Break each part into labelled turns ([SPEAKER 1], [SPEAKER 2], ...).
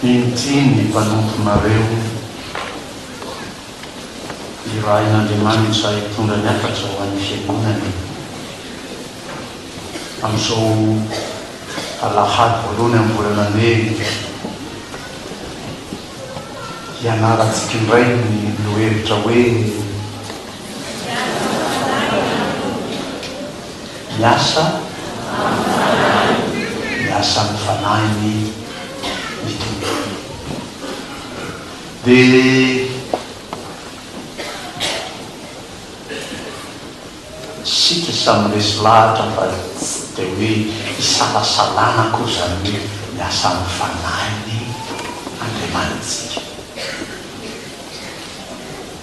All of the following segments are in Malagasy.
[SPEAKER 1] Intiny mpanomponareo irain'Andriamanitra hitondra ny afatra ho an'ny fiangonany amin'izao alahady voalohany amin'ny volana May hianarantsika indray ny lohevitra hoe miasa amin'ny fanahiny mitombo. Dia sika samy resy lahatra fa tsy dia hoe isalasalana koa zany hoe miasa amin'ny fanahiny Andriamanitsika.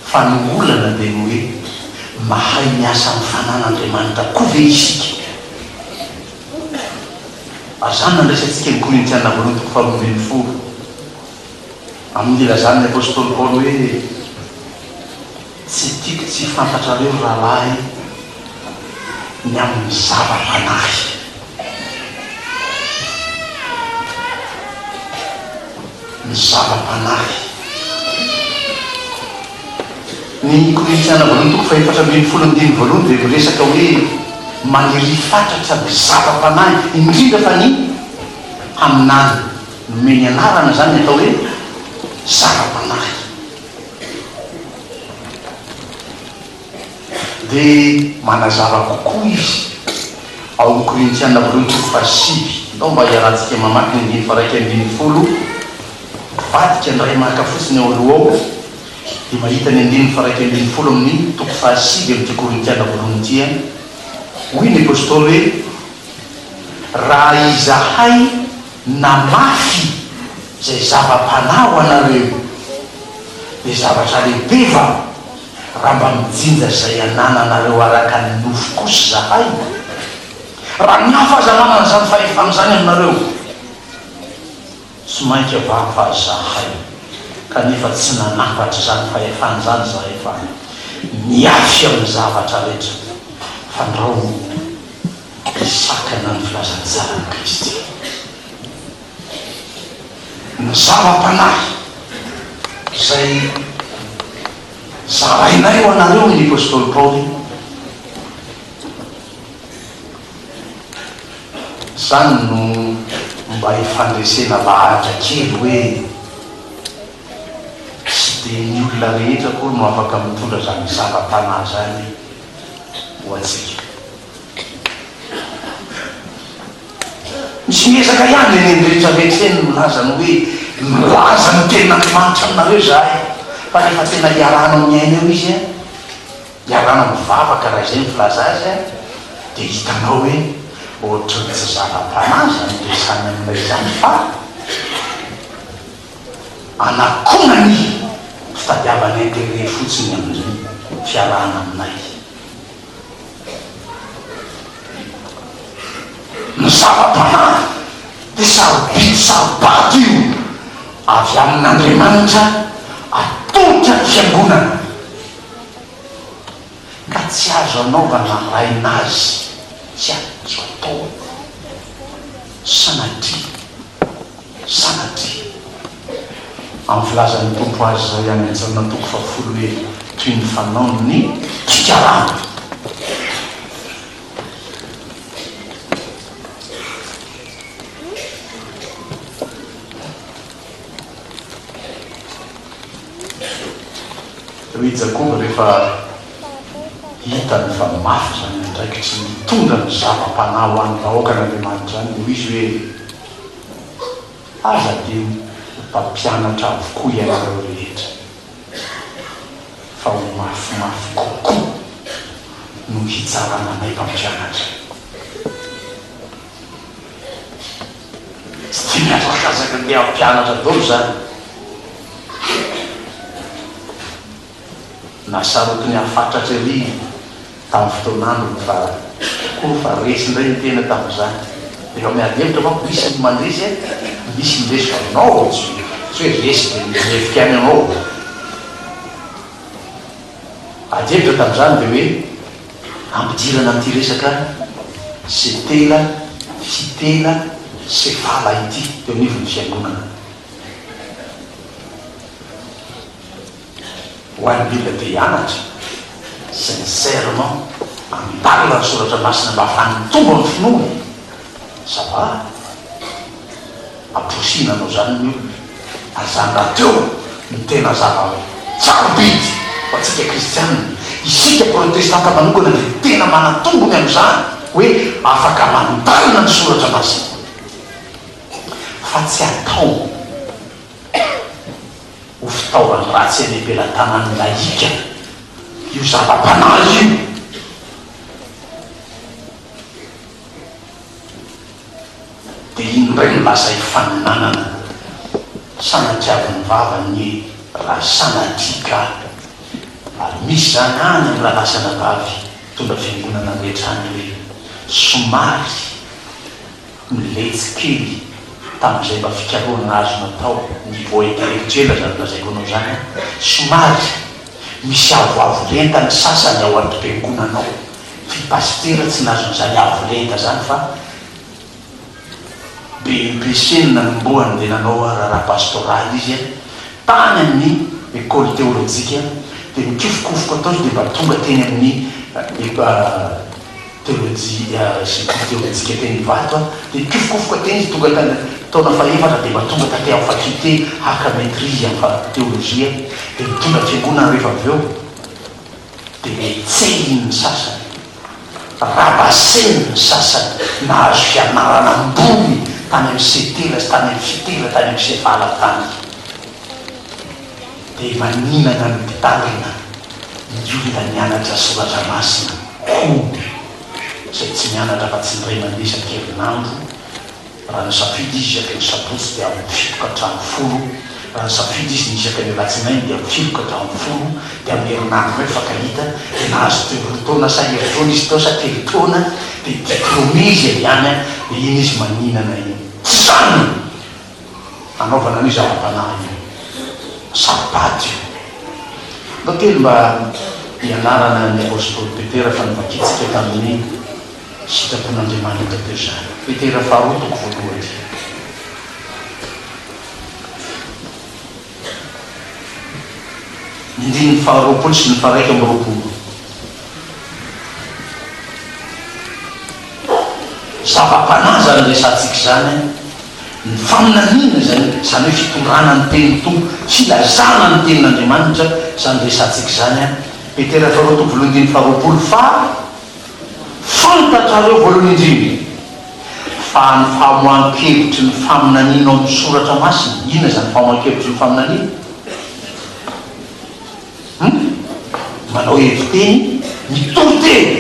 [SPEAKER 1] Fa ny olana dia ny hoe mahay miasa amin'ny fanan'Andriamanitra koa ve isika. Azany nandraisantsika ny Korintiana voalohany toko 12 amin'ny ilazan'ny apôstôly Paoly hoe tsy tiako tsy fantatrareo rahalahy ny amin'ny zava-panahy. Ny zava-panahy. Ny Korintiana voalohany toko 4:12 voalohany dia miresaka hoe maniry fatratra ny zava-panahy indrindra fa ny aminany nomeny anarana zany atao hoe zava-panahy. Dia manazava kokoa izy ao amin'ny Korintiana voalohany toko 5 ndao mba hiarantsika mamaky ny 1:20 vadika ndray maka fotsiny ao aloha ao dia mahita ny 1:20 amin'ny toko 5 amin'ity Korintiana voalohany tia. Hoy ny apôstôly hoe raha izahay namafy zay zava-panahy ho anareo dia zavatra lehibe va raha mba mijinja zay anananareo araka ny nofo kosa zahay. Raha nafazanana zany fahefana zany aminareo tsy mainka avafa zahay kanefa tsy nanafatra zany fahefana zany zahay fa miafy amin'ny zavatra rehetra fandrao isakana ny filazantsarany Kristy. Ny zava-panahy zay zarainay ho anareo ny apôstôly Paoly zany no mba hifandresena lahatra kely hoe tsy dia ny olona rehetra koa no afaka mitondra zany zava-panahy zany ho atsika. Misy miezaka ihany eny rehetrarehetra eny milazany hoe milaza ny tenandriamanitra aminareo zahay fa nefa tena hiarana amin'ny aina eo izy hiarana mivavaka raha izay mifilaza azy dia hitanao hoe ohatra ny tsy zava-panahy zany resany aminay zany fa anakona ny fitadiavana intérêt fotsiny amin'ny fiarahana aminay. Ny zava-panahy dia sarobato io avy amin'Andriamanitra atolotra ny fiangonana ka tsy azo anaovana rainazy tsy azo atao sanatria amin'ny filazan'ny tompo azy zay any anjanona toko 10 hoe toy ny fanao ny fikarana. Hoe Jakoba rehefa hitany fa mafy zany ndraiky tsy mitondra ny zava-panahy ho an'ny vahoakan'Andriamanitra zany no izy hoe aza dia mpampianatra avokoa ianareo rehetra fa ho mafimafy kokoa no hitsarana anay mpampianatra. Tsy dia miazakazaka dia mpianatra dolo zany nasarotiny hafatratra ery tamin'ny fotoanandro fa koa fa resy indray ny tena tamin'izany efa miadihevitra manko misy ny mandresy misy mindresy fa anao tsy hoe resy dia mihefika any anao. Adihevitra tamin'izany dia hoe ampidirana amin'ity resaka sy tela fitela sy vala ity teo anivon'ny fiangonana ho an'ny olona de hianatra sincèrement andalina ny soratra masina mba ahafan'ny tombo amin'ny finoana sava aposinanao zany ny olona azany raha teo ny tena zava tsarobidy ho atsika kristianina isika protestanta manokana de tena manatombony am'izany hoe afaka mandalina ny soratra masina fa tsy atao ho fitaovany ratsy alehibe latanany laika io zava-panazy io de ino ray no lasa hifaninanana sanatiavin'ny vavany raha sanatrika ary misy zany any am raha lasana vavy tonga fiangonana rehetrany hoe somary miletsy kely tam'izay mba fikaroana azo natao ny voaekerekitrela zany lazaiko anao zany somary misy avoavo lenta ny sasany ao antom-piangonanao fipastera tsy nazon'izany avo lenta zany fa BEPC nanomboany de nanao raha pastoral izy tany amin'ny école théologique de mikifokofoko ataozy de mba tonga teny amin'ny théologique teny vato de mikifokofoko teny izy tonga taona faefatra de mba tonga taty amin'ny faculté haka maîtrise amin'ny théologie de mitonga fiangonana rehefa avy eo de metsehiny sasany rabaseny sasany nahazo fianarana ambony tany amin'ny setela sy tany amin'ny fitela tany amin'ny sevala tany de maninana ny mpitarina ny olona mianatra soratra masina koby zay tsy mianatra fa tsy niray mandesan-kerinandro raha ny safidy izy isaky ny sabotsy de amin'ny fito ka hatramin'ny folo raha ny safidy izy ny isaky ny latsinainy de amin'ny fito ka hatramin'ny folo de amin'ny herinandro hoe fakahita de nahazo telotaona sa heritaona izy tao sa telotaona de diplôme izy any de iny izy maninana iny tsy zany anaovana an'io zava-panahy io sapaty io da kely mba hianarana ny apôstôly petera fa nivakitsika tamin'ny sitrapon'andriamanitra teo zany petera faharoa toko voalohany indiny faharoapolo sy ny faraiky amby roapolo zava-panahy zany resantsika zany ny faminanina zany zany hoe fitondrana ny teny tompo filazana ny tenin'andriamanitra zany resantsika zany petera faharoa toko voalohany indiny faharoapolo fa fantatrareo voalohany indrindra fa ny famoan-kevitry ny faminanina ao amin'ny soratra masina ina zany famoan-kevitry ny faminanina manao heviteny mitovy teny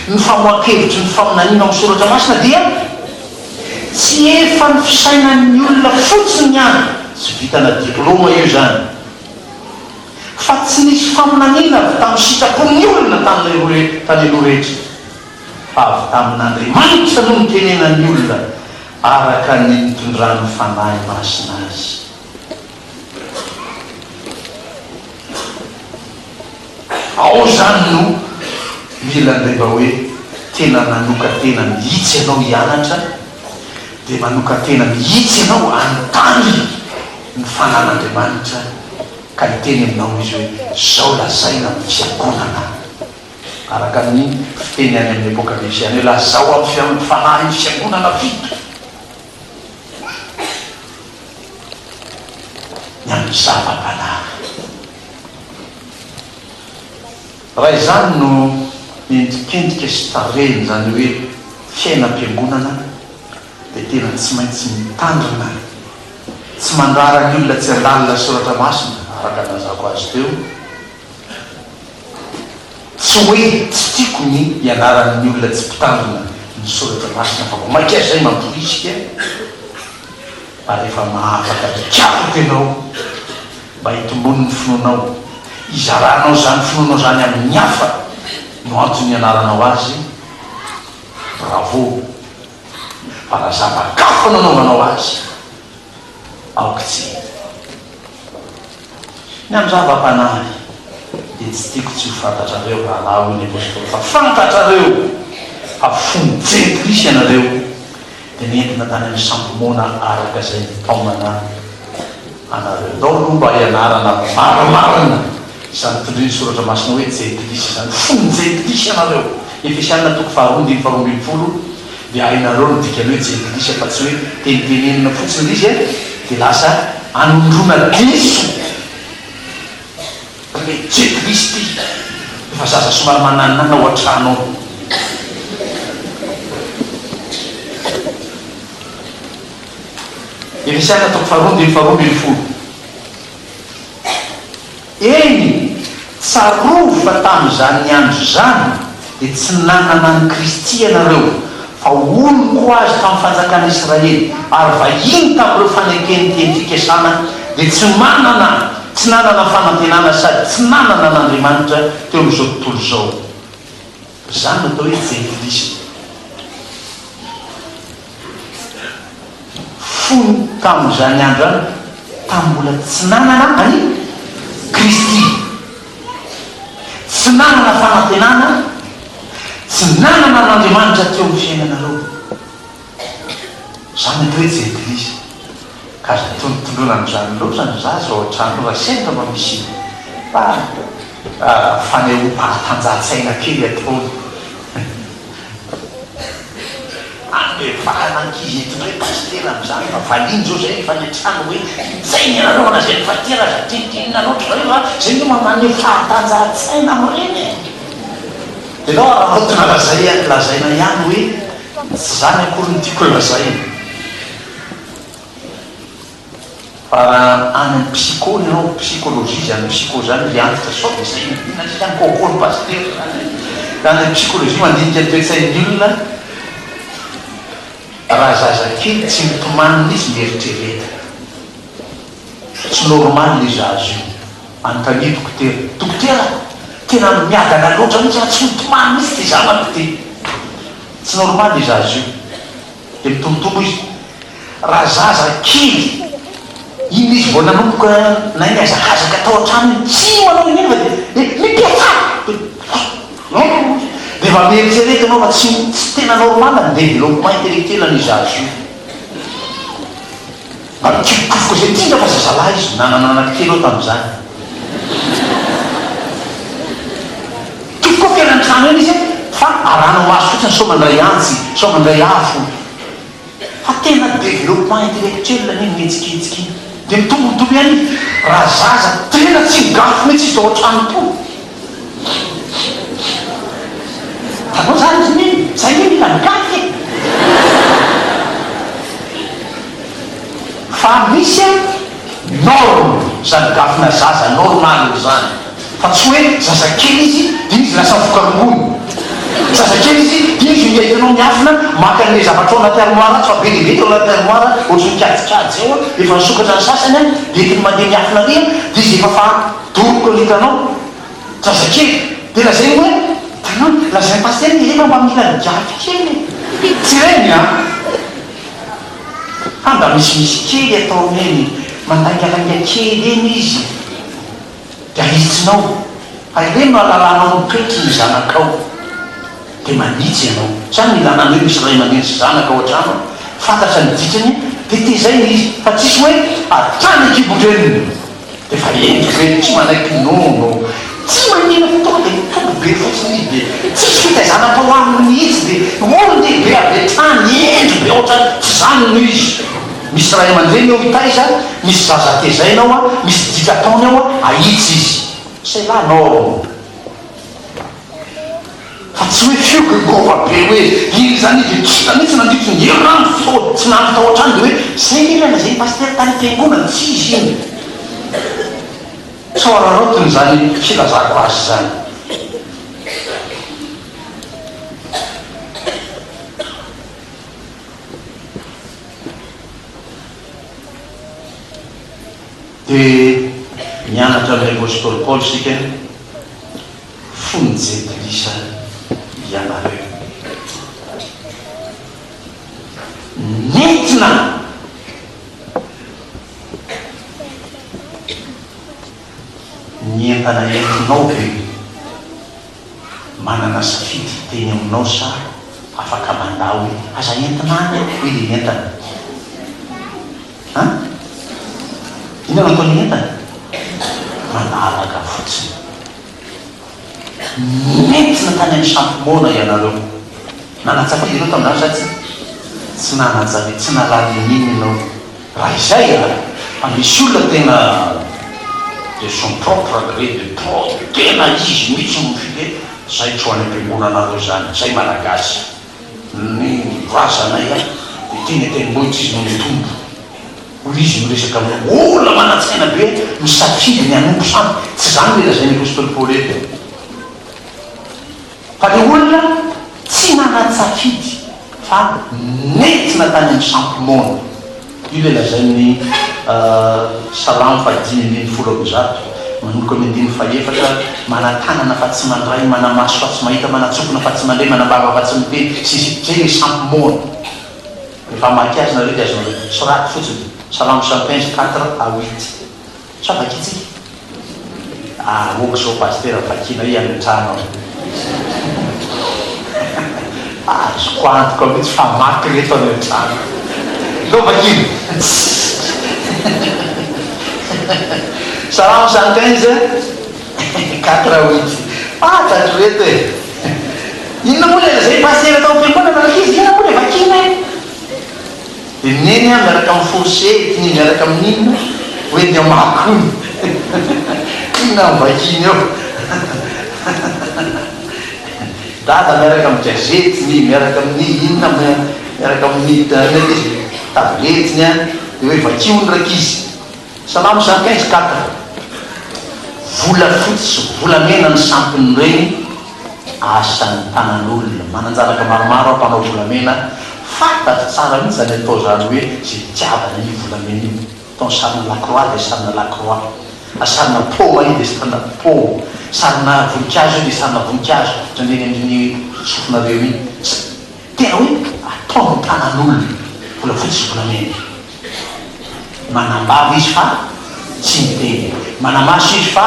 [SPEAKER 1] ny famoan-kevitry ny faminanina ao amin'ny soratra masina dia tsy efa ny fisainan'ny olona fotsiny any tsy vitana diplôma io zany fa tsy nisy faminanina avy tamin'ny sitrapon'ny olona tany aloha rehetra fa avy tamin'andriamanitra no mitenenan'ny olona araka ny mitondrany fanahy masina azy ao zany no mila ndray mba hoe tena nanoka tena mihitsy ianao hianatra de manoka tena mihitsy ianao anontany ny fanan'andriamanitra ka hiteny aminao izy hoe zao lazaina amin'ny fiangonana araka ny fiteny any amin'ny apokalipsy any hoe lazao amin'ny fanahy ny fiangonana fito ny amin'ny zava-panahy raha izany no endrikendrika sy tareny zany hoe fiainam-piangonana de tena tsy maintsy mitandrina tsy mandrara ny olona tsy andalina soratra masina araka nazako azy teo tsy hoe tsy tiako ny ianaran'ny olona tsy mpitandrina ny soratra masina fa komaika azy zay mamporisika ary efa mahafaka dikako tenao mba hitombony ny finoanao izaranao zany finoanao zany amin'ny hafa no antony ianaranao azy bravo fa raha zava-kafo nanaovanao azy aoky tsy ny amin'ny zava-panahy de tsy tiako tsy ho fantatrareo rahalao iny apôstôly fa fantatrareo fa fonjety risy ianareo de nentina tany amin'ny sambomona araka zay taomana anareo dao aloha mba hianarana maromarina zany tondriny soratra masina hoe jetilisa zany fony jetilisa anareo efesianina toko faharoandiny faharoambin'ny folo dia hainareo no dikany hoe jetilisa fa tsy hoe tenitenenina fotsiny izy dia lasa anondrona diso hoe jetilisy ty efa zaza somary mananana ao an-trano ao efesianina toko faharoandiny faharoambin'ny folo eny tsarofa tamin'izany andro zany dia tsy nanana ny Kristy ianareo fa olo ko azy tamin'ny fanjakana Israely ary vahiny tamin'ireo fanekeny teny fikesana dia tsy nanana fanantenana sady tsy nanana n'Andriamanitra teo amin'izao tontolo izao. Zany atao hoe jetilisa. Fony tamin'izany andro any tamin'ny mbola tsy nanana any Kristy, tsy nanana fanantenana, tsy nanana n'Andriamanitra teo amin'ny fiainanareo. Zany atao hoe jetilisa. Ka tondrona amin'izany loatra ny zaza ao an-trano raha sendra mba misy fanehoam-pahatanjahan-tsaina kely ataony efa anankizy eto hoe pastera amin'izany fa valiny zao zay efa niantrano hoe zay ny anareo anazay ny fatera za tinitinina loatra zao fa zay no maneho fahatanjahan-tsaina amin'ireny dia nao arahaotona lazaina ihany hoe tsy zany akory ny tiako lazaina fa any amin'ny psychôny ianao psychologie zany psycho zany le antitra sao dia zay inany kokoa ny pastera zany ka any psychologie mandinika ny toe-tsain'ny olona raha zazakely tsy mitomanina izy mieritrereta tsy normal izy azy io anontany dokotera tena miadana loatra mihitsy tsy mitomanina izy ty zamako ty tsy normal izy azy io dia mitombotombo izy raha zazakely iny izy vao nanomboka na iny azakazaka atao an-trano tsy manao iny fa dia mipiatà dia efa mieritrereta anao fa tsy tena normal ny développement intellectuel izy azy io mba mikifokofoko zay tindra fa zazalahy izy nanananankely ao tamin'izany kifoko fiainantrano iny izy fa arano maso fotsiny so mandray antsy so mandray afo fa tena développement intellectuel iny mihetsiketsiky iny dia mitombotombo ihany izy raha zaza tena tsy migafo mihitsy izy ao an-trano to tanao zany izy miny zay hoe mila migafy fa misy norme zany gafina zaza normal zany fa tsy hoe zazakely izy dia izy lasa mivokarongony zazakely izy dia izy hiaitanao miafina maka an'le zavatra ao anaty armoire tsy fa be lehibe tao anaty armoire ohatrany mikadikady zay efa nisokatra ny sasany any dia entiny mandeha miafina ria dia izy efa fahadoroka ny hitanao zazakely dia lazay hoe tanao lazay pastera efa mba mila migafy kely tsy reny a mba misimisy kely atao eny mandangalanga kely eny izy dia ahitsinao ireny no alalanao mitoetry ny zanakao dia manitsy ianao zany milana hoe misy ray aman-dreny zanaka ao an-trano fantatra ny ditrany dia tezay ny izy fa tsisy hoe atrany ekibodreniny dia fa endrika hoe tsy manaiky nono tsy manina fotoa dia tombo be fotsiny izy dia tsisy fitaizanatao aminy izy dia olo lehibe ave tany endro be ohatrany tsy zany no izy misy ray aman-dreny eo hitaiza misy zaza tezainao a misy dika ataony ao a ahitsy izy c'est là non fa tsy hoe fiogogova be hoe iny zany izy tsita mihitsy nandritry ny herano so tsy nandro tao an-trano dia hoe zay milana zay pastera tany am-piangonana tsy izy iny soararotiny zany filazako azy zany dia mianatra amin'ny apôstôly Paoly sika fony jetilisa ianareo nentina ny entana entinao be manana safidy teny aminao sa afaka mandao hoe aza entina any hoe le entana inona no ataony entana manaraka fotsiny nentina tany amin'ny sampomona ianareo nanatsafidy anao taminao sa tsy nanajave tsy nalalin'iny anao raha izay a misy olona tena de son propre gré de trop tena izy mihitsy mifike zay tsy ho any am-piangonanareo zany zay malagasy ny vazanay a de tena tenimbohitra izy no mitombo olo izy miresaka amin'ny olona manatsaina be misafidy ny anompo samby tsy zany le lazay ny apôstôly Paoly eto fa le olona tsy nanatsafidy fa nentina tany amin'ny sampomona io le lazay ny Salamo 5:10 manomboka amin'ny 10:efatra manatanana fa tsy mandray manamaso fa tsy mahita manatsokona fa tsy mandeha manambava fa tsy miteny zay le sampomona rehefa maky azy nareo de azonareo soraty fotsiny Salamo 115:4-8 sa vakitsika oko zao pasteur vakina i ametrahana azo koantoko mihitsy fa maky reto ametrahana lo vakina Salamo 115:4-8 tatro reto e inona moa le zay pasteur atao fiangonana izy ina moa le vakina de neny a miaraka amin'ny fossety ny miaraka amin'inona hoe ny amakony inona mivakiny eo dada miaraka amin'ny gazety ny miaraka amin'ny inona miaraka amin'ny tabletiny a de hoe vakiony raiky izy Salamo 115:4 vola fotsy volamena ny sampiny regny asan'ny tanan'olona mananjaraka maromaro ampanao volamena fantatry tsara mihitsy zany atao zany hoe zay tiavana io volamena io atao sarina lacroix de sarina lacroix sarina poma io de sarina poma sarina voninkazo io de sarina voninkazo ohatran'reny amin'ny sofinareo iny tena hoe ataony tanan'olona vola fotsy volamena manambava izy fa tsy miteny manamaso izy fa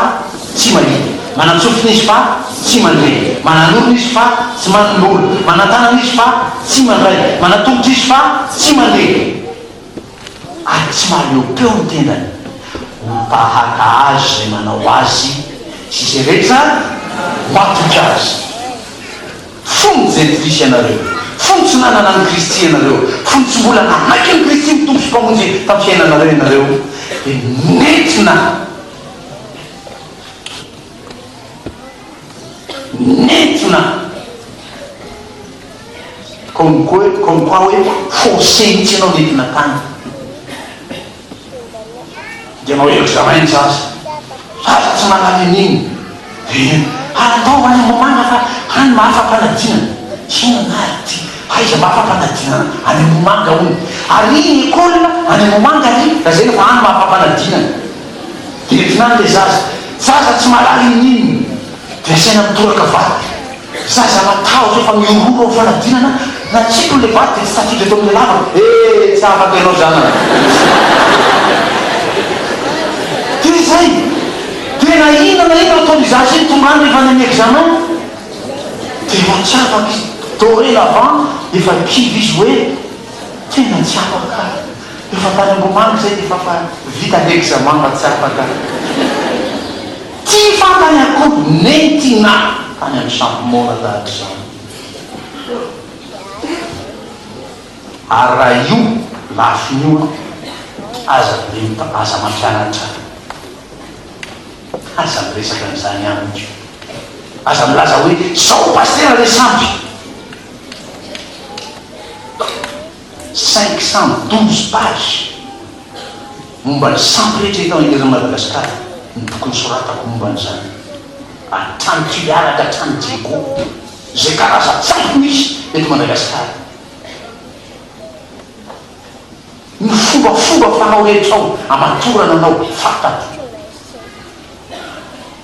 [SPEAKER 1] tsy mahita manatsofina izy fa tsy mandray manan'olona izy fa tsy manon'olo manatanana izy fa tsy mandray manatongotra izy fa tsy mandeha ary tsy mahaleo-peo ny tendany mipahaka azy zay manao azy sy zay rehetra matoky azy fony jetivisa ianareo fony tsy nanana ny Kristy ianareo fony tsy mbola nanaky ny Kristy mitombo sy mpamonjy tamin'ny fiainanareo ianareo de nentina comme quoi hoe forcé mihitsy ianao nentina tany de anao examen zaza tsy manala an'iny de atao any momanga fa any mahafampanadinana tsinanary ty aiza mahafampanadinana any momanga ony ary iny école any momanga ary da zay lefa any mahafampanadinana de retinany le zaza tsy malala in'iny de asaina mitoraka vaty zaza matahotra fa miororo fanadinana na tsiko le vaty de tsy tafidry atao amle lava tsy afaka ianao zany de zay tena inana ino ataony zaza iny tomany rehefa ny amin'ny examen de efa tsy afaka izy dorénavant efa kivy izy hoe tena tsy afaka efa tany ambomanga zay de efa vita l'examen fa tsy afaka ty fantany akory nentina tany amin'ny sampomona tahatra zany ary raha io lafin'io aza mampianatra aza miresaka n'izany amiko aza milaza hoe zao pasteur le sampy 512 page momba ny sampy rehetra hitao irery Madagasikara ny tokony soratako momba n'izany atrano Tiliaraka atrano Diego zay karaza tsaiko misy eto Madagasikara ny fombafomba fanao rehetra ao amatorana anao fatato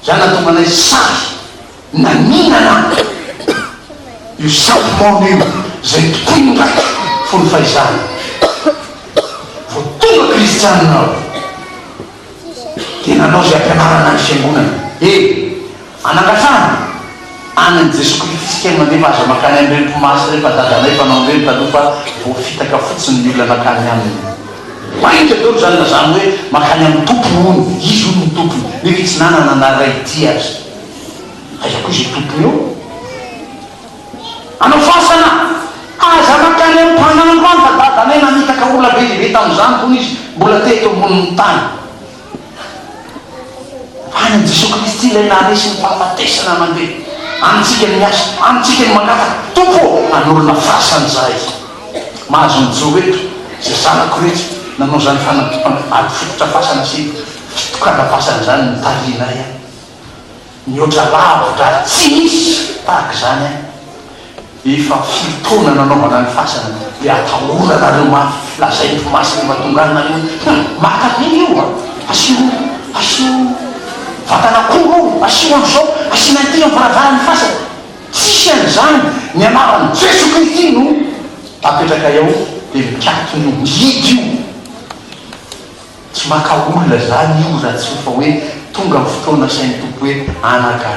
[SPEAKER 1] zany natonga anay sary naninana io sampomona io zay tokoinga fony faizana vo tonga kristianina tena anao zay ampianarana ny fiangonana anangasana anany Jesosy Kristy mandefa aza makany amreny-pomasy rehefa dadanay fanao reny taloha fa vo fitaka fotsiny ny olona makany aminy mainka dolo zany na zany hoe makany amin'ny tompony ony izy ony ny tompony ny tsy nanana naray ty azy aiza koa izay tompony eo anao fasana aza makany amin'ny mpanandro any fa dadana e nanitaka olona be lehibe tamin'izany kony izy mbola teto ambonin'ny tany any an' Jesosy Kristy ilay naresy ny fahafatesana mandeha antsika ny miasa antsika ny makata tompo an'olona fasana zay mahazo nyjo eto zay zanako rehetra nanao zany ady fototra fasana sy fitokana fasana zany nytalinay a mihoatra lavitra tsy misy tahaka zany a efa fitona nanaovana ny fasana le atahorana reo lazay ny fomasiny mahatonganareo makabe io a asio vatanakoro asio am'izao asina ty amin'ny varavarany fasana tsisy an'izany ny anarany Jesosy Kristy no apetraka eo dia mikatony io mihidy io tsy maka olona zany io raha tsy fa hoe tonga ny fotoana sainy tompo hoe anaka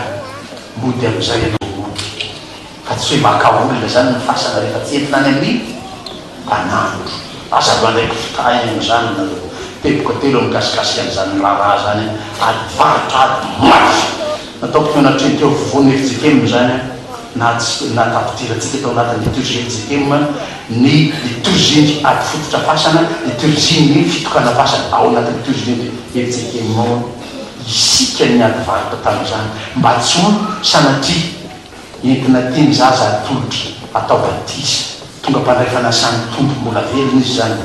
[SPEAKER 1] mody am'izay ianao fa tsy hoe maka olona zany ny fasana rehefa tsy entina any amin'ny mpanandro aza loandraiky fitahiny am'izany nareo teboka telo mikasikasika an'izany raharaha zany ady varitra ady mafy nataoko mianatreny teo vovoany efijekemy zany na tapitiratsika tao anatin'ny liturgie jekema ny liturgie ady fototra fasana liturgie ny fitokana fasana ao anatin'ny liturgie efijekema isika ny ady varitra tamin'izany mba tsy ho sanatria entina teny zaza atolotra atao batisa tonga mpandray fanasany tompo mbola velona izy zany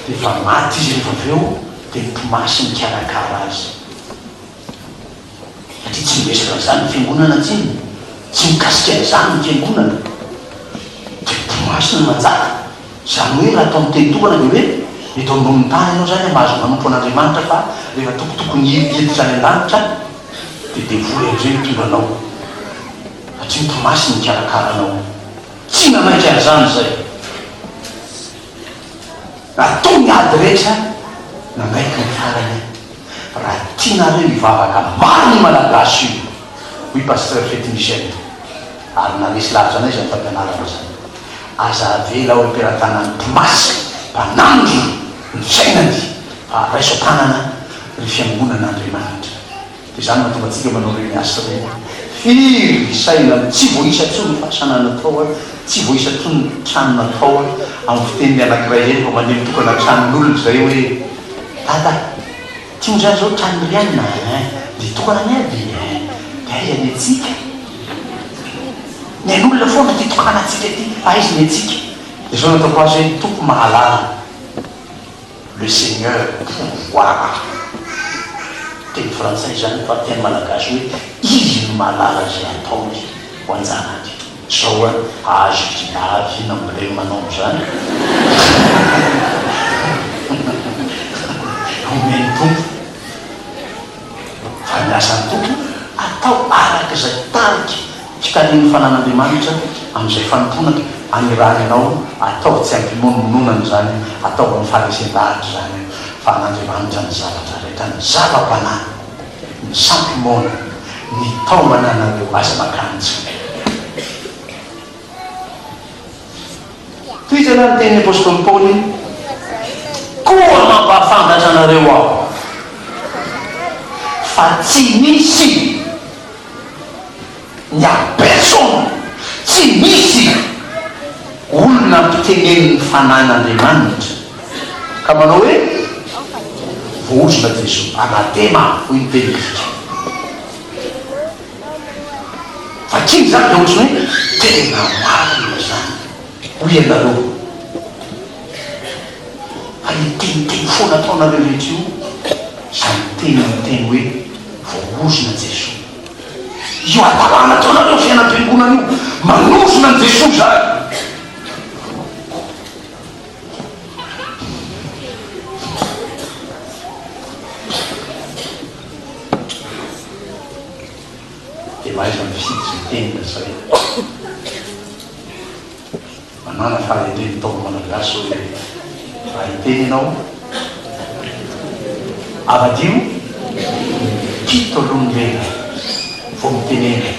[SPEAKER 1] rehefa maty izy rehefa aveo dia mpimasy mikarakara azy satria tsy miresaka an'izany ny fiangonana tsiny tsy mikasika an'izany ny fiangonana dia mpimasy ny manjaka zany hoe raha atao miteny tokana dia hoe eto ambonin'ny tany ianao zany mahazo manompo an'Andriamanitra fa rehefa tokotokony ety zany an-danitra dia devoly am'izay tonga anao satria mpimasy ny mikarakaranao tsy nanaika an'izany zay atao ny ady rehetra nangaiky ny farany raha tianareo hivavaka maro ny malagasy io hoy pasteur Fety Michel ary nanesy lavitra anay zany fampianarana zany aza avela ao amperatana ny mpimasy mpanandro ny fiainany fa raiso tanana ry fiangonan'Andriamanitra dia zany mahatonga atsika manao reny asa reny firy saina tsy voisa tso ny fasana natao a tsy voisa tso ny trano natao a amin'ny fiteniny anakiray eny fa mandeha mitokana tranon'olona zay hoe tata tsy ho zany zao trano rianina dia tokana ny aby dia aiza ny atsika ny an'olona foana ty tokana atsika ty aiza ny atsika dia zao nataoko azy hoe tompo mahalala le Seigneur pouvoir teny frantsay zany fa teny malagasy hoe izy no mahalala zay ataony ho anjanany zao a azo kiavy nambolay manao zany omeny tompo fa miasan'ny tompo atao arak'izay tariky fitaniny fanan'Andriamanitra amin'izay fanomponaka anirany anao atao tsy ampimonomononany zany atao amin'ny faharesendaritra zany fa an'Andriamanitra ny zavatra rehetra ny zava-panany ny sampimona ny taomana nareo aza makanjo toy zany ny teny apôstôly Paoly koa mampahafantatra anareo aho fa tsy misy ny personne tsy misy olona mpiteneniny fanan'Andriamanitra ka manao hoe voozona Jesosy anatema hoy ny teny fa tsy zany dia ohatrany hoe tena marina zany hoy ianareo fa iteniteny foana ataonareo rehetra io zany teny miteny hoe voozona Jesosy io atalana ataonareo fiainam-piangonana io manosona ny Jesosy zany dia maiza mifisitry ny tenina zay manana fahaleteny taoko malagasy hoe raha hiteny ianao avadio kito alombena vo mitenena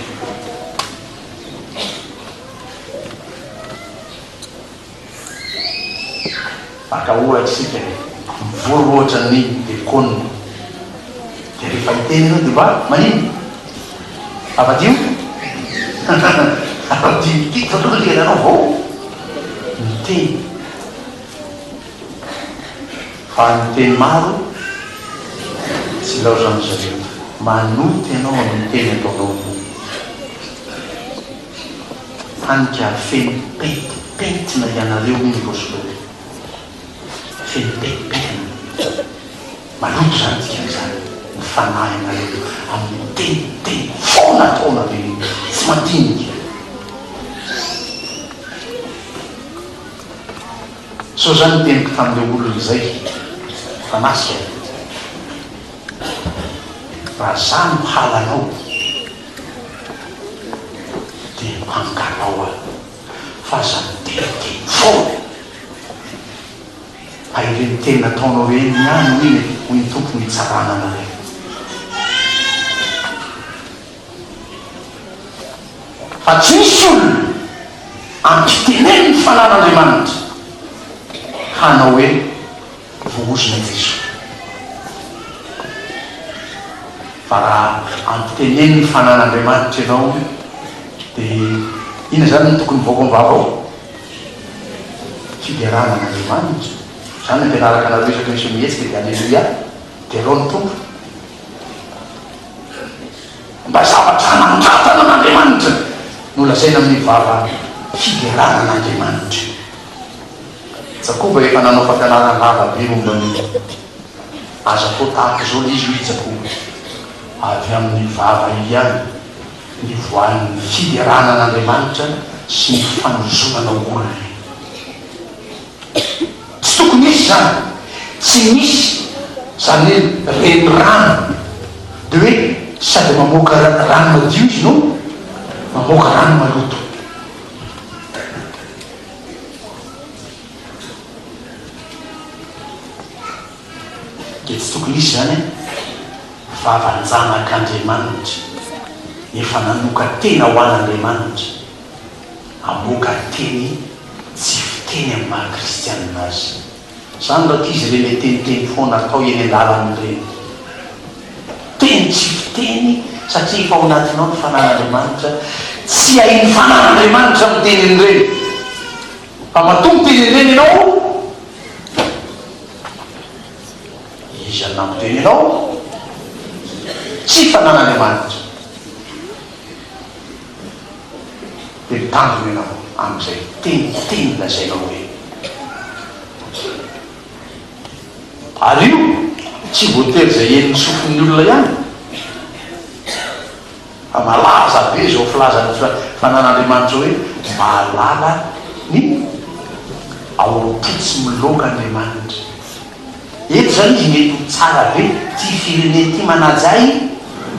[SPEAKER 1] maka ohatra sika mivory ohatra ny dekonina dia rehefa hiteny ianao dia mba manino avadio Aradiniky fatrolenanao avao miteny fa ny teny maro tsy laozany zareo manoty ianao amin'ny teny ataonao fanika feno petipentina ianareo ny gospel feno petipentina maloto zany tikan'izany mifanahy ianareo amin'ny teny foana taona be tsy madinika so zany teniko tamin'le olona zay fanasika raha zany halanao dia manganao a fa zany teny foana aireny teny nataonao reny niano iny hoy ny tompony itsarana anareo fa tsy misy olona ampiteneny ny fanan'Andriamanitra hanao hoe vohosina Jeso fa raha ampiteneny ny fanan'Andriamanitra ianao dia ina zany ny tokony vaokoam-bava ao fiderana an'Andriamanitra zany ampianaraka anareo isaky misy mihetsika dia alleluia dia rao ny tompo mba zavatra nangatana an'Andriamanitra no lazaina amin'ny vava fiderana an'Andriamanitra Jakoba efa nanao fampianarana lavabe momba ny aza atao tahaka zao le izy hoe Jakoba avy amin'ny vava ihany ny voan'ny fiderana an'Andriamanitra sy ny fanozonana olona tsy tokony misy zany tsy misy zany hoe renirano dia hoe sady mamoaka rano madio izy no mamoaka rano maloto dia tsy tokony misy zany vavanjanak'Andriamanitra efa nanoka tena ho an'Andriamanitra amoaka teny tsy fiteny amin'ny maha-kristianina azy zany raha izy reny teniteny foana atao eny an-dalan'ireny teny tsy fiteny satria efa ao anatinao ny fanan'Andriamanitra tsy hainy fanan'Andriamanitra amin'ny teniny reny fa matombo teniny reny ianao izy anamoteny ianao tsy fanan'Andriamanitra dia mitandrona ianao amin'izay teniteny lazainao hoe ary io tsy voatery zay eniny sofin'ny olona ihany fa malaza be zao filazany fanan'Andriamanitra hoe mahalala ny aoram-potsy miloka Andriamanitra eto zany izy mety ho tsara be ty fireneny ty manajay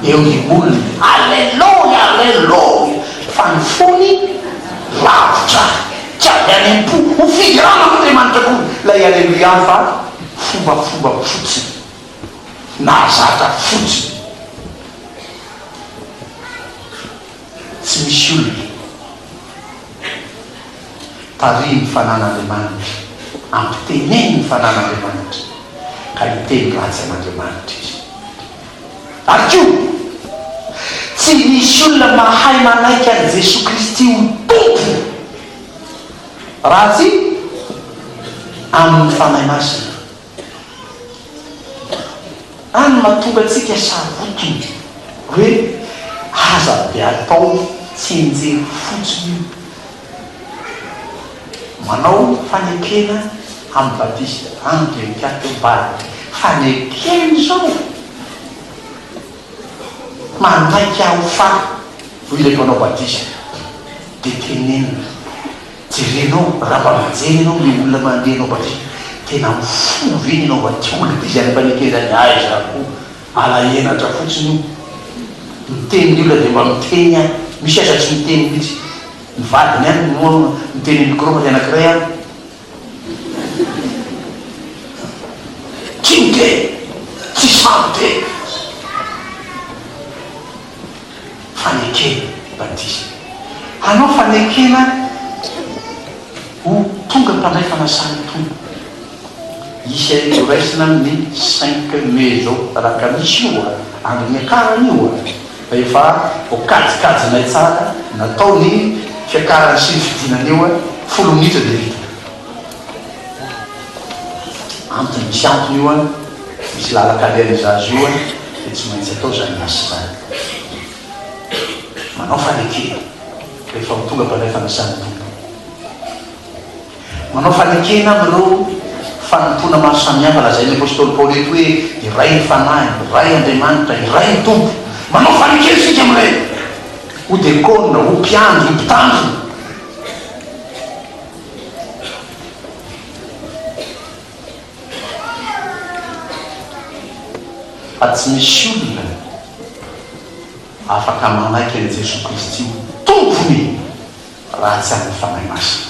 [SPEAKER 1] eo ny olona alleloia alleloia fa ny fony lavitra tsy avy any am-po ho fidirana amin'Andriamanitra koa lay alleloia fa fomba fotsiny nazatra fotsiny tsy misy olona tary ny fanan'Andriamanitra ampiteneny ny fanan'Andriamanitra ka hiteny ratsy an'Andriamanitra izy ary ko tsy misy olona mahay manaiky any Jesoa Kristy ho tompo ratsy amin'ny fanahy masina any mahatonga antsika sarotiny hoe aza be atao tsy enjery fotsiny manao fanekena amin'ny batista anglikatobary fanekeny zao manaiky aho fa ho ilay mpanao batista dia tenenina jerenao raha mba manjeny ianao le olona mandehanao batista tena mifovy eny ianao mba ty olona ty zany mpanekenzany aizako alahenatra fotsiny io miteny ny olona dia mba miteny any misy asa tsy miteny mihitsy mivadiny any moa miteny micro ty anakiray any tsy miteny tsy samy fanekena batista hanao fanekena ho tonga mpandray fanasany tonga isy raisina amin'ny 5 mai zao raha ka misy io andro miakarany io efa okajikajinay tsara natao ny fiakarany sy ny fidinana eo 10 minitra dia vita antony misy antony io misy lalakalean'izazy io dia tsy maintsy atao zany masy zany manao fanekena rehefa tonga mpanay fanasany tompo manao fanekena amin'ireo fanampona maro samihafa lazay ny apôstôly Paoly eto hoe iray ny fanahy iray Andriamanitra iray ny tompo manao fanekena sika amin'ilay ho dekona ho mpiandry ho mpitandrina fa tsy misy olona afaka manaiky an'i Jesosy Kristy tompony raha tsy amin'ny fanahy masina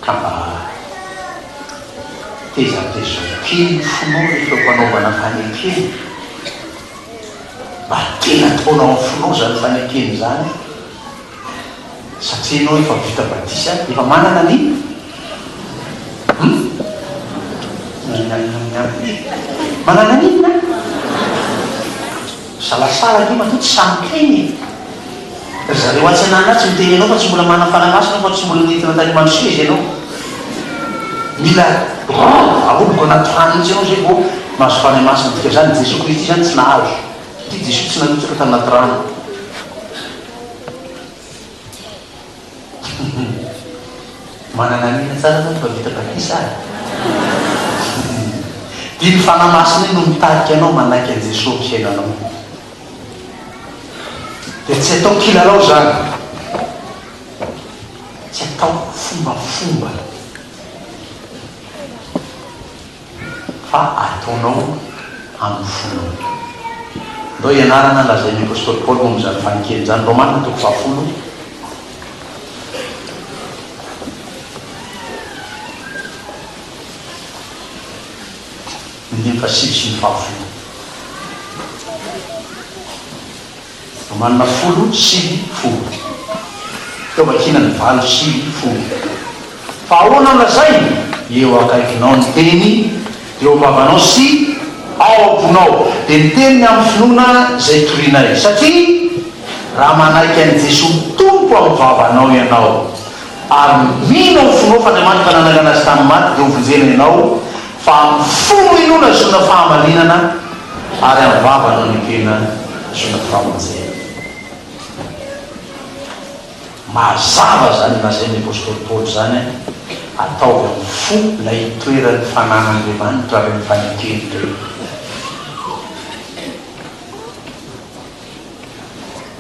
[SPEAKER 1] ka mba tezatezao kely fonao rehefa mpanaovana fanekeny mba tena ataonao amin'ny fonao zany fanekeny zany satria ianao efa vita batisa efa manana ny manana n'inona salasala io matoa tsy samykeny zareo atsanana tsy miteny anao fa tsy mbola mana fanamasina fa tsy mbola nentina tanymandosezy ianao mila aoloko anaty rano mitsy anao zay vo mahazo fanahy masina dika zany Jesosy Kristy zany tsy nahazo ty Jesosy tsy nanotsaka tanaty rano manana n'inona tsara zany fa vita batisa dia ny fanahy masina no mitarika anao manaiky an' Jesosy fiainanao dia tsy atao kilalao zany tsy atao fombafomba fa ataonao amin'ny fonao ndao ianarana lazain'ny apôstôly Paoly momba zany fanekeny zany Romaina 10 ny fasivy sy ny fahafolo Romaina 10:10 teo vakina ny 9:10 fa ahoana lazay eo akaikinao ny teny eo am-bavanao sy ao amponao dia ny teniny amin'ny finoana zay torinay satria raha manaiky an'i Jesosy tompo amin'ny vavanao ianao ary mino amin'ny fonao fa Andriamanitra nanangana azy tamin'ny maty dia hovonjena ianao fa amin'ny fono inona zona fahamalinana ary amin'ny vavanao ny tena zona fahamonjena mazava zany lazain'ny apôstôly Paoly zany ataovy amin'ny fo lay toerany fanan'Andriamanitra reny fanekeny reny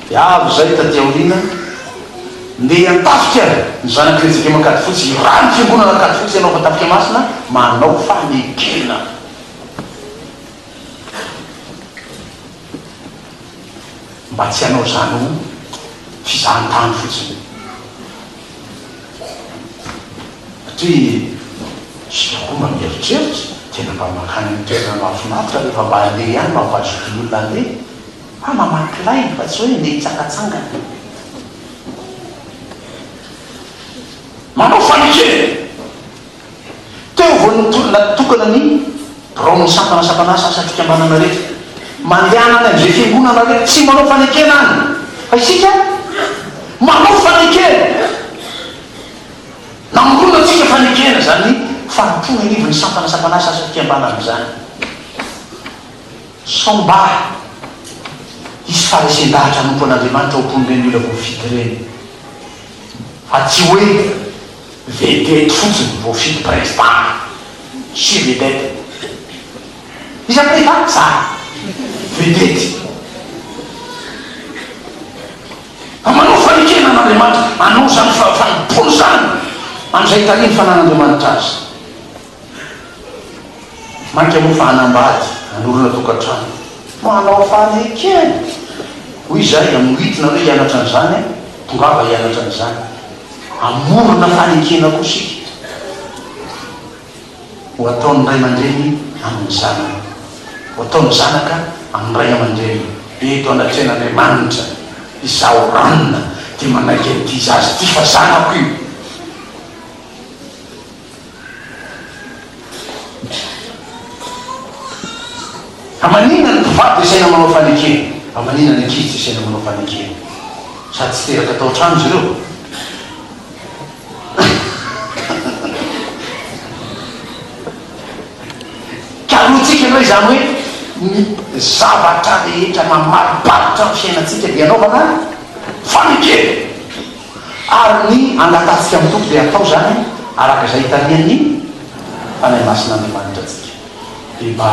[SPEAKER 1] dia avy zay taty aoriana ndeha antafika ny zanak'iretsika makady fotsy raha ny fiangonana akady fotsy ianao fa tafika masina manao fanekena mba tsy hanao zany ho fizahantany fotsiny satria sy tokoa mba mieritreritra tena mba makany ny toerana mahafinaritra rehefa mba andeha ihany mampazoky ny olona andeha mamakilay fa tsy hoe ndeha hitsangatsangana manao fanekena teo vonatokana ny raony sampanasapana sasatrika ambanana rehetra mandehanana am'izay fiangonana rehetra tsy manao fanekena any fa isika manao fanekena namorona atsika fanekena zany fampona inivo ny sampanasapana sasatrika ambana am'izany somba isy faresen-dahatra nompo an'Andriamanitra oponireny olona voafidy reny fa tsy hoe vedety fotsiny voafidy président sy vedety izy président tsara vedety fa manao fanekena an'Andriamanitra manao zany fanimpony zany am'izay taliny fanan'Andriamanitra azy mainka moa fa hanambady anorona tokantrano manao fanekena hoy zay amoritina hoe hianatra an'izany tongava hianatra an'izany amorona fanekena koa sika ho ataon'ny ray aman-dreny amin'ny zanaka ho ataon'ny zanaka amin'ny ray aman-dreny eto anatrehan'Andriamanitra izaho ranona dia manaiky an'ity zazy ty fa zanako io amanina ny mpivady isaina manao fanekena, amanina ny ankizy tsy isaina manao fanekena, sady tsy teraka atao trano izy ireo. Karotsika aloha izany hoe ny zavatra rehetra mamariparitra ny fiainatsika dia anaovana fanekena, ary ny angatantsika amin'ny tompo dia atao zany araka izay hitarian'ny fanahy masin'Andriamanitra atsika. Dia mba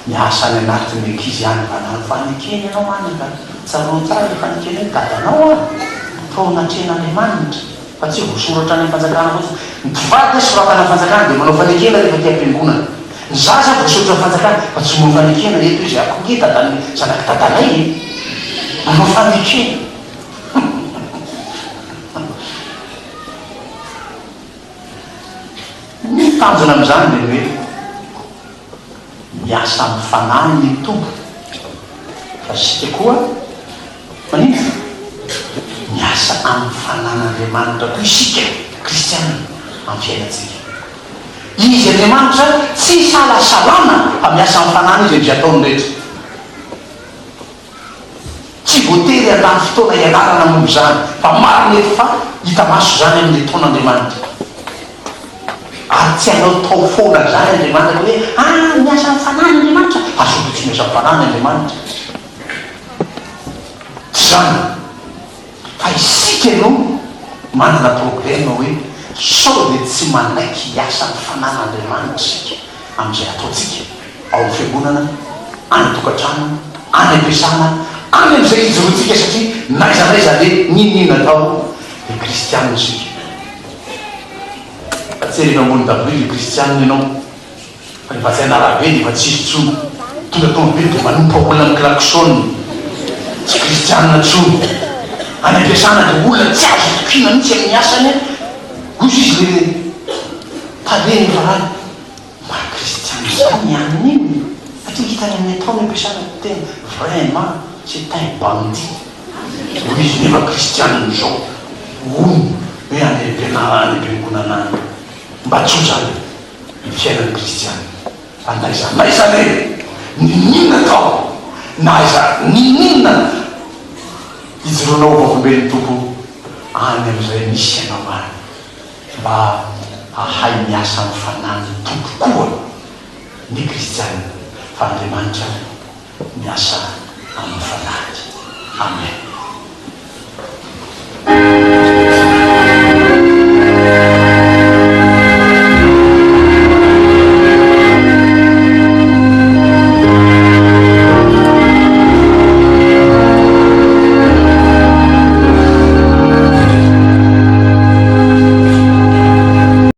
[SPEAKER 1] miasa any anatin'ny ankizy any manano fanekena ianao any ka tsaroa tsara ny fanekena hoe dadanao atao anatrehan'Andriamanitra fa tsy voasoratra any fanjakana fotsiny. Ny mpivady soratana fanjakana dia manao fanekena rehefa ty am-piangonana. Ny zaza voasoratra fanjakana fa tsy manao fanekena eto izy akoge dadany zanaky dadanay manao fanekena. Ny tanjona amin'izany dia hoe miasa amin'ny fanahy ny tompo, fa sika koa manino miasa amin'ny fanan'Andriamanitra koa isika kristiana amin'ny fiainatsika. Izy Andriamanitra tsy salasalana fa miasa amin'ny fanany izy am'izay ataony rehetra. Tsy voatery handany fotoana ianarana momba zany fa marina efa hita maso zany amin'ny taon'Andriamanitra. Ary tsy hanao tao foana zany Andriamanitra hoe miasa amin'ny fanany Andriamanitra asoto tsy miasa amin'ny fanany Andriamanitra. Tsy zany fa isika ianao manana problema hoe sao dia tsy manaiky hiasa amin'ny fanan'Andriamanitra sika amin'izay ataotsika ao amin'ny fiangonana, any tokantrano, any ampiasana, any amin'izay ijorotsika satria naizanaiza le ninina atao dia kristianina sika. Tserina ambony davily kristianina ianao fa rehefa tsy anarabe nefa tsisy tsony tonga tomobily dia manompa olona amin'ny klaksone, tsy kristianina tsony. Any ampiasana dia olona tsy azo tokina mihitsy amin'ny asany ozy izy le taleny farany mba kristianina zany any iny satria hitany amin'ny atao ny ampiasana tena vraiment c'est un bandit. Hoy izy nefa kristianina zao ono hoe any ampianarany am-piangonana any mba tsotrany ny fiainan'ny kristianina. Fa naizanaiza le ninina tao naiza ninina ijoronao vakombel'ny tompo any amin'izay misy ianao any mba ahay miasa amin'ny fanan'ny tompo koa ny kristianina fa Andriamanitra miasa amin'ny fanany. Amen.